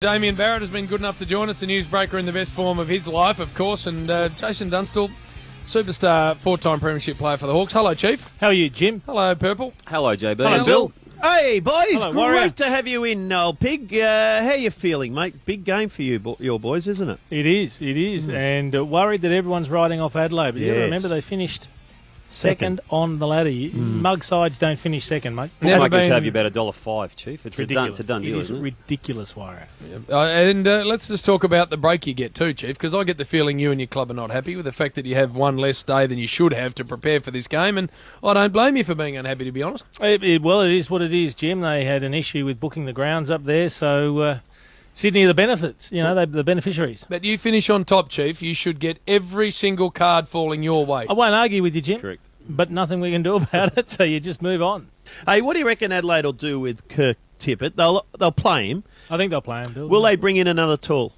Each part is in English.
Damien Barrett has been good enough to join us, the newsbreaker in the best form of his life, of course, and Jason Dunstall, superstar, four-time premiership player for the Hawks. Hello, Chief. How are you, Jim? Hello, Purple. Hello, JB. Hello, Bill. Hey, boys. Hello, Warrior. Great to have you in, old pig. How you feeling, mate? Big game for you, your boys, isn't it? It is. And worried that everyone's riding off Adelaide. But you Yes. remember they finished second on the ladder. Mug sides don't finish second, mate. Never Might just been- have you about $1.05, Chief. It's Ridiculous. a done deal, It is isn't it? ridiculous, Warrior. And let's just talk about the break you get too, Chief, because I get the feeling you and your club are not happy with the fact that you have one less day than you should have to prepare for this game, and I don't blame you for being unhappy, to be honest. Well, it is what it is, Jim. They had an issue with booking the grounds up there, so Sydney are the benefits. You know, they're the beneficiaries. But you finish on top, Chief. You should get every single card falling your way. I won't argue with you, Jim. Correct. But nothing we can do about it, so you just move on. Hey, what do you reckon Adelaide will do with Kirk Tippett? They'll play him. I think they'll play him, Bill. Will they bring in another tool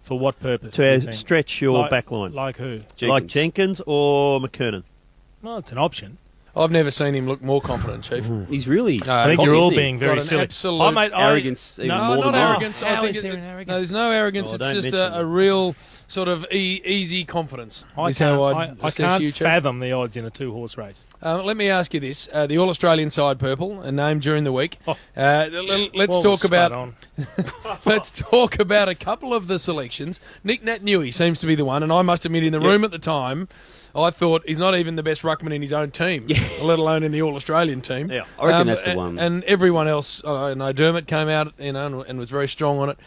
For what purpose? do you to think? stretch your Like- back line? Like who? Like Jenkins or McKernan? Well, it's an option. I've never seen him look more confident, Chief. He's really... No, I think Cox, you're all isn't he? being very Got an silly. absolute mate, arrogance even No, more not than that. arrogance. I How think is there an arrogance? No, there's no arrogance. Oh, It's don't just mention a it. real sort of easy confidence. I is how can't, I'd I assess can't you, Chief. fathom the odds in a two-horse race. Let me ask you this: the All-Australian side, Purple, a name during the week. Oh. Let's Well, talk spud about on. let's talk about a couple of the selections. Nick Nat-Nui seems to be the one, and I must admit, in the room at the time, I thought he's not even the best ruckman in his own team, let alone in the All-Australian team. Yeah. I reckon that's the one. And everyone else, I know Dermot came out, and was very strong on it.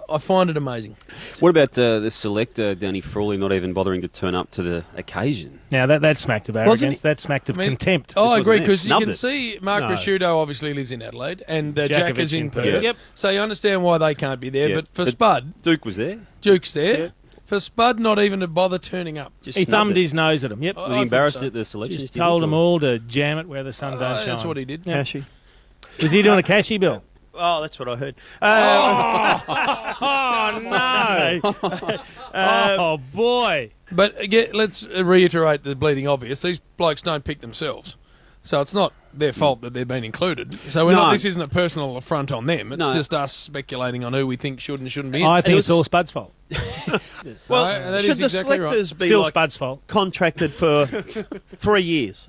I find it amazing. What about the selector, Danny Frawley, not even bothering to turn up to the occasion? Now, that smacked of Wasn't arrogance. That smacked of I mean- contempt. Oh, I wasn't agree, it? because you Snubbed can it. see Mark No. Prosciutto obviously lives in Adelaide, and Jack is in Perth. Perth. Yep. So you understand why they can't be there. Yeah. But for But Spud, Duke was there. Duke's there. Yeah. For Spud not even to bother turning up. Just He snubbed thumbed it. his nose at him. Yep. I Was he think embarrassed so. at the selections? Just do you told think, them or- all to jam it where the sun don't shine. That's what he did. Yeah. Cashy? Was he doing a cashy, Bill? Oh, that's what I heard. Oh, no. Oh, boy. But again, let's reiterate the bleeding obvious. These blokes don't pick themselves. So it's not their fault that they've been included. So No. this isn't a personal affront on them. It's No. just us speculating on who we think should and shouldn't be in. I think It it's was- all Spud's fault. Well, that should is the exactly right. selectors be Still like Spud's fault. contracted for 3 years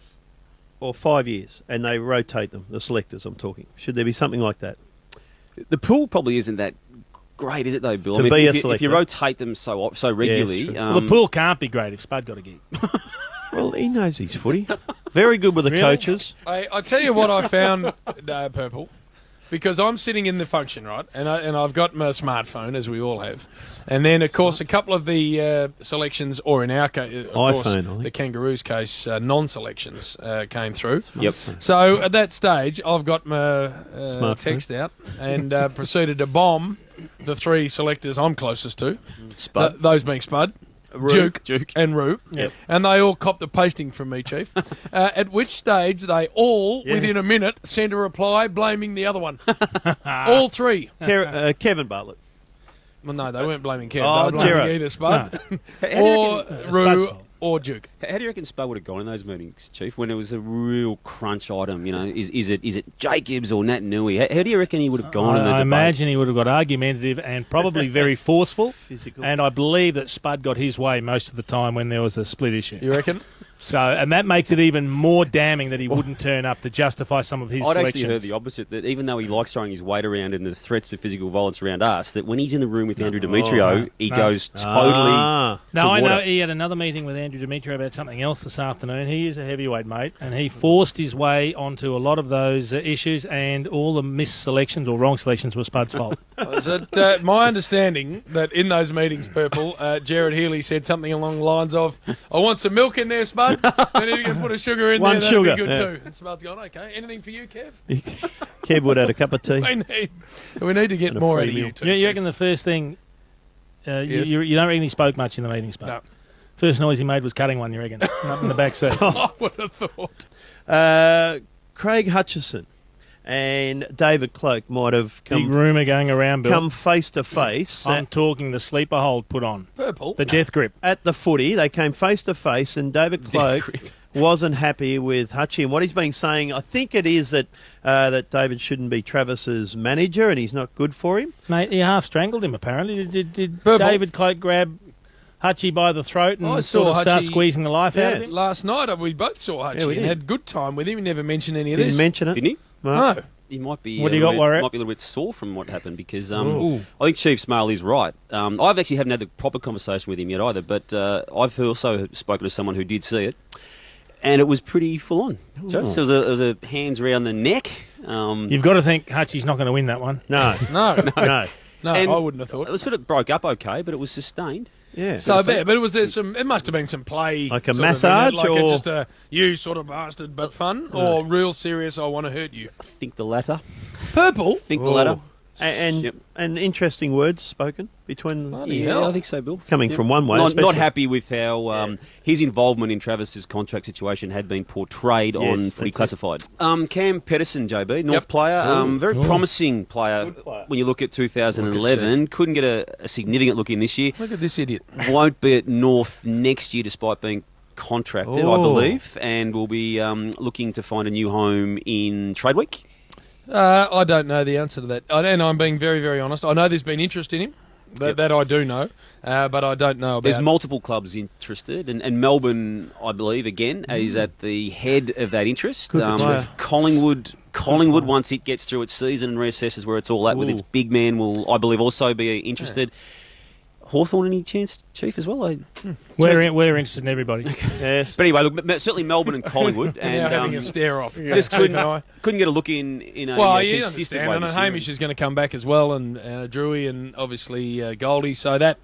or 5 years, and they rotate them? The selectors, I'm talking. Should there be something like that? The pool probably isn't that great, is it, though, Bill? To be a if you selector. rotate them so regularly... true. Well, the pool can't be great if Spud got a gig. Well, he knows his footy. Very good with the Really? coaches. I tell you what I found, Purple, because I'm sitting in the function, right, and I've got my smartphone, as we all have, and then, of course, a couple of the selections, or in our case, of course, iPhone, I think. the Kangaroos case, non-selections came through. Yep. So at that stage, I've got my Smartphone. text out and proceeded to bomb the three selectors I'm closest to, Spud. those being Spud, Rube. Duke, and Roo. Yep. And they all copped a pasting from me, Chief. At which stage they all, Yeah. within a minute, sent a reply blaming the other one. All three. Kevin Bartlett. Well, no, they weren't blaming Kev. Oh, they were blaming Gerard. either Spud How do you or reckon- Spud's Roo fault. or Duke. How do you reckon Spud would have gone in those meetings, Chief, when it was a real crunch item? You know, is it Jacobs or Nat Nui? How do you reckon he would have gone in the I debate? imagine he would have got argumentative and probably very forceful. Physical. And I believe that Spud got his way most of the time when there was a split issue. You reckon? So, and that makes it even more damning that he wouldn't turn up to justify some of his I'd selections. actually heard the opposite, that even though he likes throwing his weight around and the threats of physical violence around us, that when he's in the room with Andrew Demetrio, he no. goes totally... No, to I know water. he had another meeting with Andrew Demetrio about something else this afternoon. He is a heavyweight, mate, and he forced his way onto a lot of those issues, and all the missed selections or wrong selections were Spud's fault. Is it my understanding that in those meetings, Purple, Jared Healy said something along the lines of, I want some milk in there, Spud, and if you can put a sugar in One there, sugar, that'd be good yeah. too. And Spud's gone, okay, anything for you, Kev? Kev would have had a cup of tea. We need to get And a more free out of you meal. too. You Chief. reckon the first thing, Yes. you don't reckon he spoke much in the meeting, Spud? No. First noise he made was cutting one, you reckon, up in the back seat. I would have thought. Craig Hutchison and David Cloke might have Big come rumour going around, Bill. face to face I'm talking the sleeper hold put on. Purple. The death grip. at the footy. They came face to face, and David Cloke wasn't happy with Hutchy and what he's been saying. I think it is that David shouldn't be Travis's manager and he's not good for him. Mate, he half strangled him, apparently. Did Purple. David Cloke grab Hutchy by the throat and I sort saw of start Hutchie- squeezing the life out of Yes. him? Last night we both saw Hutchy Yeah, we and did. had good time with him. He never mentioned any of Didn't this. mention it. Didn't he? No. He might be. What do you got, Warrior? Might be a little bit sore from what happened because Ooh. I think Chief Smale is right. I've actually haven't had the proper conversation with him yet either, but I've also spoken to someone who did see it, and it was pretty full on. Just there was a hands around the neck. You've got to think Hutchie's not going to win that one. No, No, no. no, And I wouldn't have thought. It was sort of broke up okay, but it was sustained. Yeah. So bad, but it must have been some play, Like a sort of in it, massage like or- just a you sort of bastard, but fun, or real serious. I want to hurt you. I think the latter. Purple. The latter. And Yep. and interesting words spoken between Bloody Yeah, hell. I think so, Bill. coming Yep. from one way. Not especially- happy with how his involvement in Travis's contract situation had been portrayed on Yes, Footy that's Classified. Cam Pederson, JB, North Yep. player, very Ooh. promising player, Good player. when you look at 2011. Couldn't get a significant look in this year. Look at this idiot. Won't be at North next year despite being contracted, I Oh. believe, and will be looking to find a new home in Trade Week. I don't know the answer to that, and I'm being very, very honest. I know there's been interest in him. That I do know, but I don't know about. There's multiple clubs interested, and Melbourne, I believe, again, is at the head of that interest. Good player. Collingwood, once it gets through its season and reassesses where it's all at with its big man, will, I believe, also be interested. Hawthorn, any chance, Chief, as well? We're interested in everybody. Yes. But anyway, look, certainly Melbourne and Collingwood, now and having a stare off. just Chief and I. couldn't get a look in a Well, you consistent understand. way. And this year. Hamish is going to come back as well, and Drewy, and obviously Goldie. So that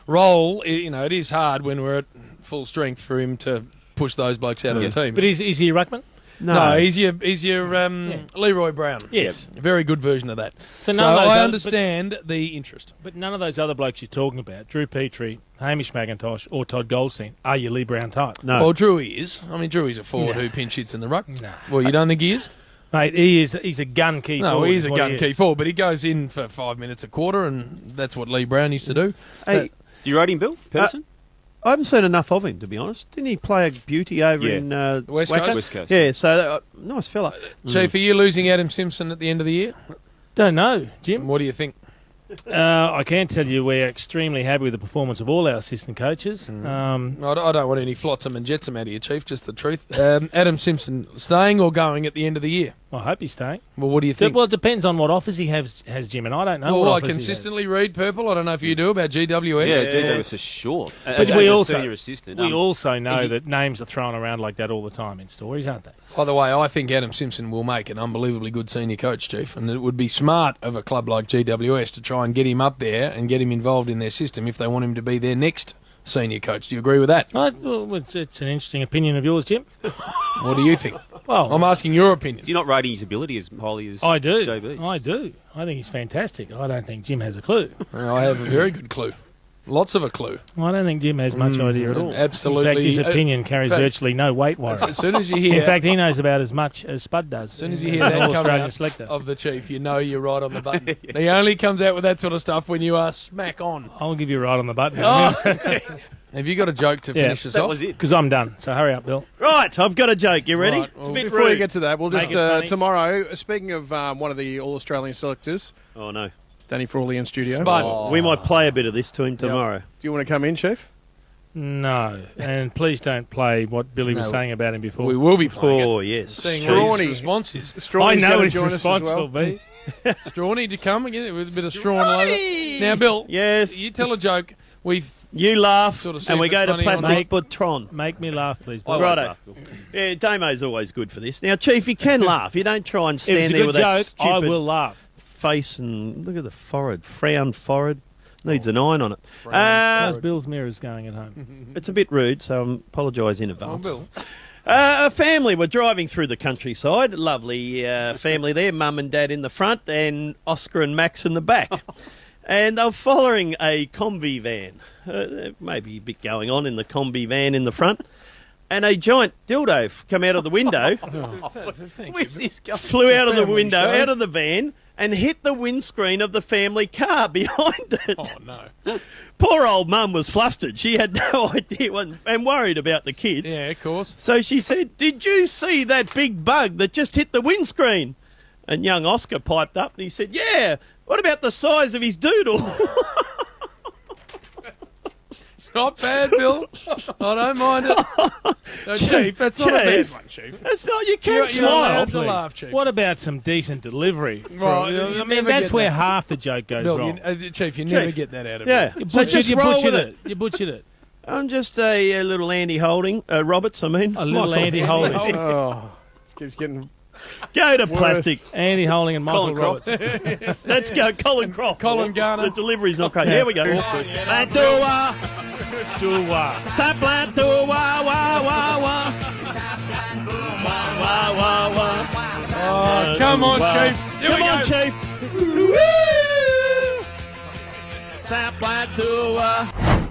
role, it is hard when we're at full strength for him to push those blokes out of the team. But is he a ruckman? no, he's your Leroy Brown. Yes. A very good version of that. So So, none of those I other- understand the interest. But none of those other blokes you're talking about, Drew Petrie, Hamish McIntosh, or Todd Goldstein, are your Lee Brown type. No. Well, Drewy is. I mean, Drewy's a forward No. who pinch hits in the ruck. No. Well, you don't think he is? Mate, he's a gun key No, forward. he's is a what gun he key is. forward, but he goes in for 5 minutes a quarter, and that's what Lee Brown used to do. Hey, Do you rate him, Bill? Pederson? I haven't seen enough of him, to be honest. Didn't he play a beauty over Yeah. in West Wacker? Coast? West Coast. Yeah, so nice fella. Chief, are you losing Adam Simpson at the end of the year? Don't know, Jim. What do you think? I can tell you we're extremely happy with the performance of all our assistant coaches. I don't want any flotsam and jetsam out of you, Chief, just the truth. Adam Simpson staying or going at the end of the year? I hope he's staying. Well, what do you think? Well, it depends on what offers he has, Jim, and I don't know Well, what I offers consistently read Purple. I don't know if you do about GWS. Yeah, Yeah. GW for sure. But As we a also- senior assistant. he has. We also is know he- that names are thrown around like that all the time in stories, aren't they? By the way, I think Adam Simpson will make an unbelievably good senior coach, Chief, and it would be smart of a club like GWS to try and get him up there and get him involved in their system if they want him to be their next senior coach. Do you agree with that? Well, it's an interesting opinion of yours, Jim. What do you think? Well, I'm asking your opinion. Do you not rating his ability as highly as I do. JB? I do. I think he's fantastic. I don't think Jim has a clue. I have a very good clue. Lots of a clue. I don't think Jim has much idea at all. absolutely. In fact, his opinion carries fact- virtually no weight, Warren. As soon as you hear, In fact, he knows about as much as Spud does. as soon as you hear As that an come Australian out selector. of the Chief, you know you're right on the button. He only comes out with that sort of stuff when you are smack on. I'll give you right on the button. Oh. Have you got a joke to Yeah, finish us That off? was it. Because I'm done. So hurry up, Bill. Right, I've got a joke. You ready? Right, well, It's a bit Before you rude. get to that, we'll Make just it funny. tomorrow. Speaking of one of the All-Australian selectors, Oh, no. Danny Frawley in studio. Spud. We might play a bit of this to him tomorrow. Do you want to come in, Chief? No. And please don't play what Billy was No. saying about him before. We will be playing Oh, it. yes. Seeing Strawny. what his response is. I Strawny's know gonna it's join us as well. responsible, B. Strawny to come again with a bit of straw and leather. Now, Bill, Yes. you tell a joke. You laugh, Sort of see and if we it's go to funny or Plastic not. Bertrand. Make me laugh, please. I Bill. always Righto. laugh, Bill. Yeah, Damo's always good for this. Now, Chief, you can laugh. You don't try and If stand it's a there good with joke, that stupid I will laugh. face and look at the forehead, frowned forehead. Needs an iron on it. How's Bill's mirrors going at home? It's a bit rude, so I apologise in Oh, advance. Bill. A family were driving through the countryside. Lovely family there, mum and dad in the front, and Oscar and Max in the back. And they were following a combi van. Maybe a bit going on in the combi van in the front. And a giant dildo come out of the window, Thank you. Where's this going? flew out of the Family window, show. out of the van, and hit the windscreen of the family car behind it. Oh, no. Poor old mum was flustered. She had no idea and worried about the kids. Yeah, of course. So she said, "Did you see that big bug that just hit the windscreen?" And young Oscar piped up and he said, "Yeah, what about the size of his doodle?" Not bad, Bill. I don't mind it. No, Chief, that's not a bad Chief. one, Chief. That's not, you can't You're smile. allowed to laugh, Chief. What about some decent delivery? Well, you I mean, never that's get where that. half the joke goes Bill, wrong. Chief, you never Chief. get that out of Yeah. me. So just You roll butchered with it. You butchered it. I'm just a little Andy Roberts, I mean. A little Andy Holding. Oh, this keeps getting. Go to Worse. Plastic. Andy Holding and Michael Colin Croft. Roberts. Let's go, Colin Croft. Colin Garner. The delivery's not great. Here we go. Plantua, Saplantua, wah, wah, wah, wah. Wah, wah, wah. Oh, come on, Chief. Here Come we on, go. Chief. Woo! Saplantua.